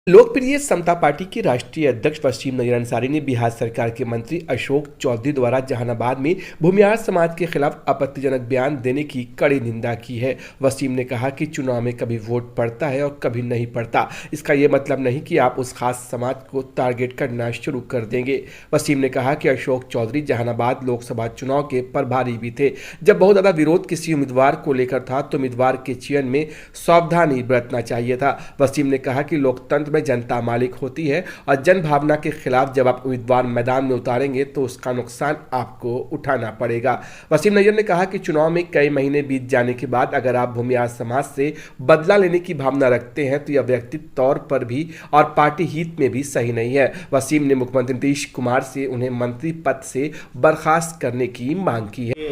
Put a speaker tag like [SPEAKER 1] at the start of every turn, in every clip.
[SPEAKER 1] लोकप्रिय समता पार्टी के राष्ट्रीय अध्यक्ष वसीम नईर अंसारी ने बिहार सरकार के मंत्री अशोक चौधरी द्वारा जहानाबाद में भूमिहार समाज के खिलाफ आपत्तिजनक बयान देने की कड़ी निंदा की है। वसीम ने कहा कि चुनाव में कभी वोट पड़ता है और कभी नहीं पड़ता। इसका ये मतलब नहीं कि आप उस खास समाज को टारगेट करना शुरू कर देंगे। वसीम ने कहा कि अशोक चौधरी जहानाबाद लोकसभा चुनाव के प्रभारी भी थे। जब बहुत ज्यादा विरोध किसी उम्मीदवार को लेकर था तो उम्मीदवार के चयन में सावधानी बरतना चाहिए था। वसीम ने कहा कि लोकतंत्र में जनता मालिक होती है और जन भावना के खिलाफ जब आप उम्मीदवार मैदान में उतारेंगे तो उसका नुकसान आपको उठाना पड़ेगा। वसीम नईर ने कहा कि चुनाव में कई महीने बीत जाने के बाद अगर आप भूमिहार समाज से बदला लेने की भावना रखते हैं तो यह व्यक्तिगत तौर पर भी और पार्टी हित में भी सही नहीं है। वसीम ने मुख्यमंत्री नीतीश कुमार से उन्हें मंत्री पद से बर्खास्त करने की मांग की है।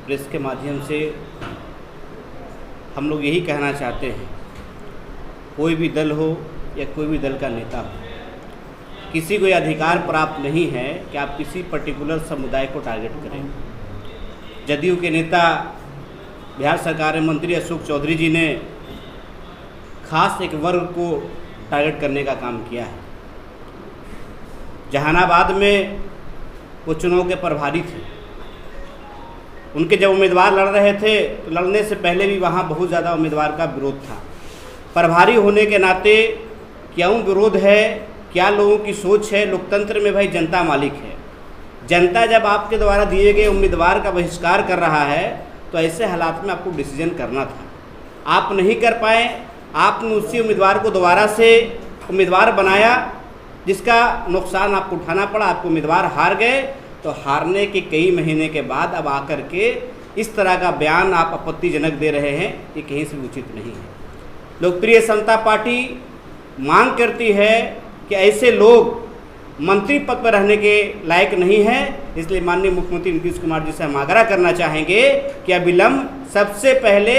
[SPEAKER 2] प्रेस के माध्यम से हम लोग यही कहना चाहते हैं, कोई भी दल हो या कोई भी दल का नेता हो, किसी को यह अधिकार प्राप्त नहीं है कि आप किसी पर्टिकुलर समुदाय को टारगेट करें। जदयू के नेता बिहार सरकार में मंत्री अशोक चौधरी जी ने खास एक वर्ग को टारगेट करने का काम किया है। जहानाबाद में वो चुनाव के प्रभारी थे। उनके जब उम्मीदवार लड़ रहे थे तो लड़ने से पहले भी वहाँ बहुत ज़्यादा उम्मीदवार का विरोध था। प्रभारी होने के नाते क्यों विरोध है, क्या लोगों की सोच है? लोकतंत्र में भाई जनता मालिक है। जनता जब आपके द्वारा दिए गए उम्मीदवार का बहिष्कार कर रहा है तो ऐसे हालात में आपको डिसीजन करना था। आप नहीं कर पाए, आपने उसी उम्मीदवार को दोबारा से उम्मीदवार बनाया, जिसका नुकसान आपको उठाना पड़ा। आपको उम्मीदवार हार गए तो हारने के कई महीने के बाद अब आकर के इस तरह का बयान आप आपत्तिजनक दे रहे हैं, ये कहीं से उचित नहीं है। लोकप्रिय समता पार्टी मांग करती है कि ऐसे लोग मंत्री पद पर रहने के लायक नहीं हैं। इसलिए माननीय मुख्यमंत्री नीतीश कुमार जी से हम आग्रह करना चाहेंगे कि अविलंब सबसे पहले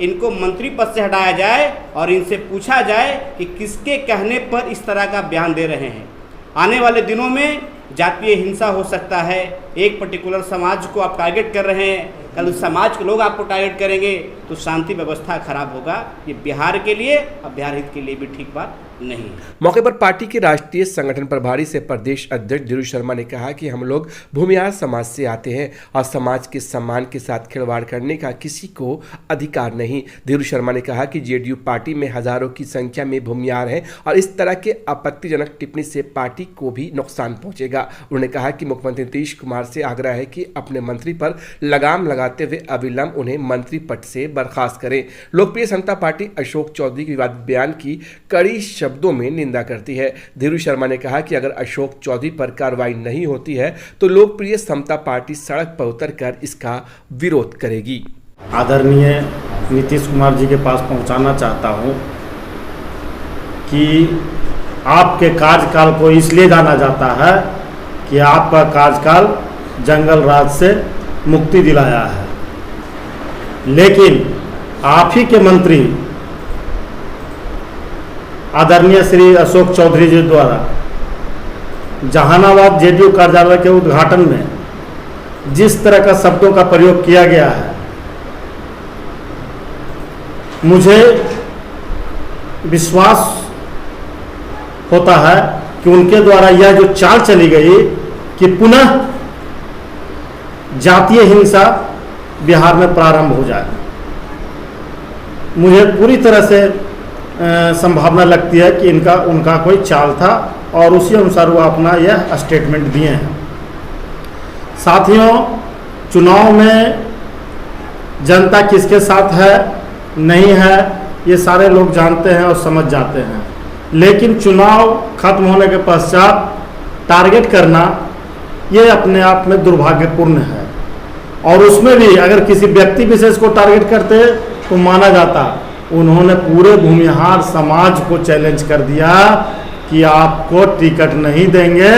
[SPEAKER 2] इनको मंत्री पद से हटाया जाए और इनसे पूछा जाए कि किसके कहने पर इस तरह का बयान दे रहे हैं। आने वाले दिनों में जातीय हिंसा हो सकता है। एक पर्टिकुलर समाज को आप टारगेट कर रहे हैं, कल उस समाज के लोग आपको टारगेट करेंगे तो शांति व्यवस्था खराब होगा। ये बिहार के लिए और बिहार हित के लिए भी ठीक बात नहीं।
[SPEAKER 1] मौके पर पार्टी के राष्ट्रीय संगठन प्रभारी से प्रदेश अध्यक्ष धीरू शर्मा ने कहा कि हम लोग भूमिहार समाज से आते हैं और समाज के सम्मान के साथ खिलवाड़ करने का किसी को अधिकार नहीं। धीरू शर्मा ने कहा कि जेडीयू पार्टी में हजारों की संख्या में भूमिहार हैं और इस तरह के आपत्तिजनक टिप्पणी से पार्टी को भी नुकसान पहुंचेगा। उन्होंने कहा कि मुख्यमंत्री नीतीश कुमार से आग्रह है कि अपने मंत्री पर लगाम लगाते हुए अविलंब उन्हें मंत्री पद से बर्खास्त करें। लोकप्रिय समता पार्टी अशोक चौधरी के विवादित बयान की कड़ी शब्दों में निंदा करती है। धीरू शर्मा ने कहा कि अगर अशोक चौधरी पर कार्रवाई नहीं होती है तो लोकप्रिय समता पार्टी सड़क पर उतरकर इसका विरोध करेगी।
[SPEAKER 3] आदरणीय नीतीश कुमार जी के पास पहुंचाना चाहता हूं कि आपके कार्यकाल को इसलिए जाना जाता है कि आपका कार्यकाल जंगल राज से मुक्ति दिलाया है, लेकिन आप ही के मंत्री आदरणीय श्री अशोक चौधरी जी द्वारा जहानाबाद जेडीयू कार्यालय के उद्घाटन में जिस तरह का शब्दों का प्रयोग किया गया है, मुझे विश्वास होता है कि उनके द्वारा यह जो चाल चली गई कि पुनः जातीय हिंसा बिहार में प्रारंभ हो जाए, मुझे पूरी तरह से संभावना लगती है कि उनका कोई चाल था और उसी अनुसार वो अपना यह स्टेटमेंट दिए हैं। साथियों, चुनाव में जनता किसके साथ है नहीं है ये सारे लोग जानते हैं और समझ जाते हैं, लेकिन चुनाव खत्म होने के पश्चात टारगेट करना ये अपने आप में दुर्भाग्यपूर्ण है। और उसमें भी अगर किसी व्यक्ति विशेष को टारगेट करते तो माना जाता। उन्होंने पूरे भूमिहार समाज को चैलेंज कर दिया कि आपको टिकट नहीं देंगे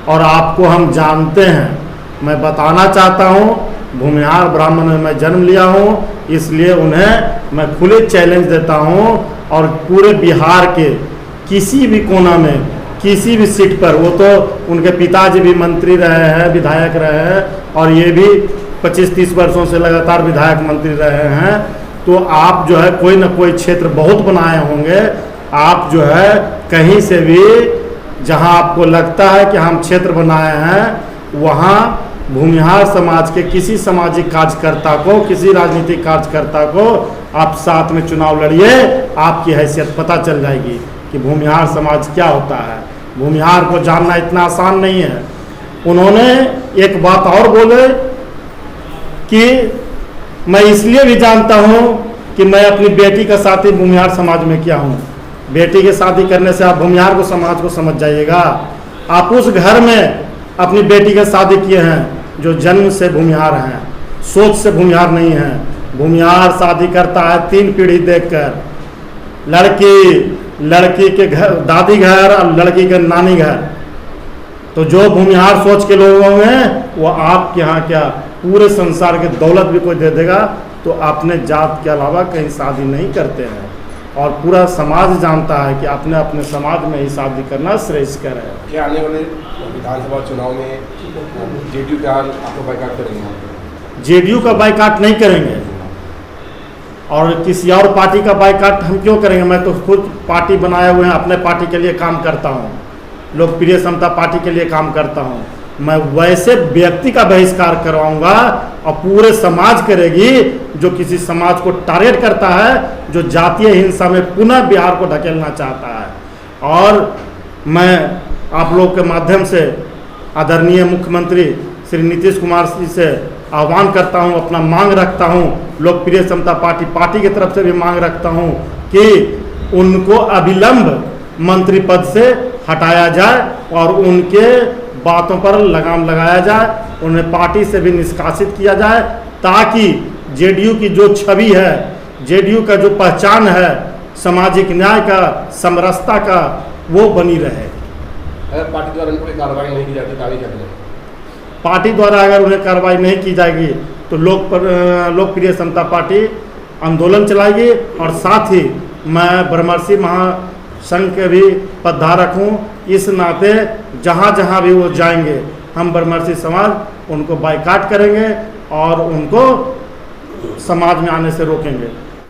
[SPEAKER 3] और आपको हम जानते हैं। मैं बताना चाहता हूँ, भूमिहार ब्राह्मण में मैं जन्म लिया हूँ, इसलिए उन्हें मैं खुले चैलेंज देता हूँ और पूरे बिहार के किसी भी कोना में किसी भी सीट पर, वो तो उनके पिताजी भी मंत्री रहे हैं, विधायक रहे हैं और ये भी 25-30 वर्षों से लगातार विधायक मंत्री रहे हैं, तो आप जो है कोई ना कोई क्षेत्र बहुत बनाए होंगे आप जो है कहीं से भी जहां आपको लगता है कि हम क्षेत्र बनाए हैं वहां भूमिहार समाज के किसी सामाजिक कार्यकर्ता को, किसी राजनीतिक कार्यकर्ता को आप साथ में चुनाव लड़िए, आपकी हैसियत पता चल जाएगी कि भूमिहार समाज क्या होता है। भूमिहार को जानना इतना आसान नहीं है। उन्होंने एक बात और बोले कि मैं इसलिए भी जानता हूं कि मैं अपनी बेटी का साथी भूमिहार समाज में किया हूं। बेटी की शादी करने से आप भूमिहार को समाज को समझ जाइएगा। आप उस घर में अपनी बेटी की शादी किए हैं जो जन्म से भूमिहार हैं, सोच से भूमिहार नहीं है। भूमिहार शादी करता है 3 पीढ़ी देखकर, लड़की के घर दादी घर और लड़की के नानी घर। तो जो भूमिहार सोच के लोग होंगे वो आपके यहाँ क्या पूरे संसार की दौलत भी कोई दे देगा तो अपने जात के अलावा कहीं शादी नहीं करते हैं। और पूरा समाज जानता है कि अपने अपने समाज में ही शादी करना श्रेयस्कर है।
[SPEAKER 1] क्या आने वाले विधानसभा चुनाव में जेडीयू का आपको बाइकाट करेंगे?
[SPEAKER 3] जेडीयू का बाइकाट नहीं करेंगे और किसी और पार्टी का बाइकाट हम क्यों करेंगे। मैं तो खुद पार्टी बनाए हुए हैं, अपने पार्टी के लिए काम करता हूँ, लोकप्रिय समता पार्टी के लिए काम करता हूँ। मैं वैसे व्यक्ति का बहिष्कार करवाऊंगा और पूरे समाज करेगी जो किसी समाज को टारगेट करता है, जो जातीय हिंसा में पुनः बिहार को ढकेलना चाहता है। और मैं आप लोग के माध्यम से आदरणीय मुख्यमंत्री श्री नीतीश कुमार जी से आह्वान करता हूं, अपना मांग रखता हूं, लोकप्रिय समता पार्टी की तरफ से भी मांग रखता हूं कि उनको अविलंब मंत्री पद से हटाया जाए और उनके बातों पर लगाम लगाया जाए, उन्हें पार्टी से भी निष्कासित किया जाए ताकि जेडीयू की जो छवि है, जेडीयू का जो पहचान है सामाजिक न्याय का, समरसता का, वो बनी रहे।
[SPEAKER 1] अगर पार्टी द्वारा उन पर कार्रवाई नहीं की जाती तो आगे क्या करेंगे?
[SPEAKER 3] पार्टी द्वारा अगर उन्हें कार्रवाई नहीं की जाएगी तो लोकप्रिय समता पार्टी आंदोलन चलाएगी और साथ ही मैं ब्रह्मर्षि महासंघ के भी पदधारक हूँ। इस नाते जहाँ जहाँ भी वो जाएंगे हम ब्रह्मर्षि समाज उनको बाइकाट करेंगे और उनको समाज में आने से रोकेंगे।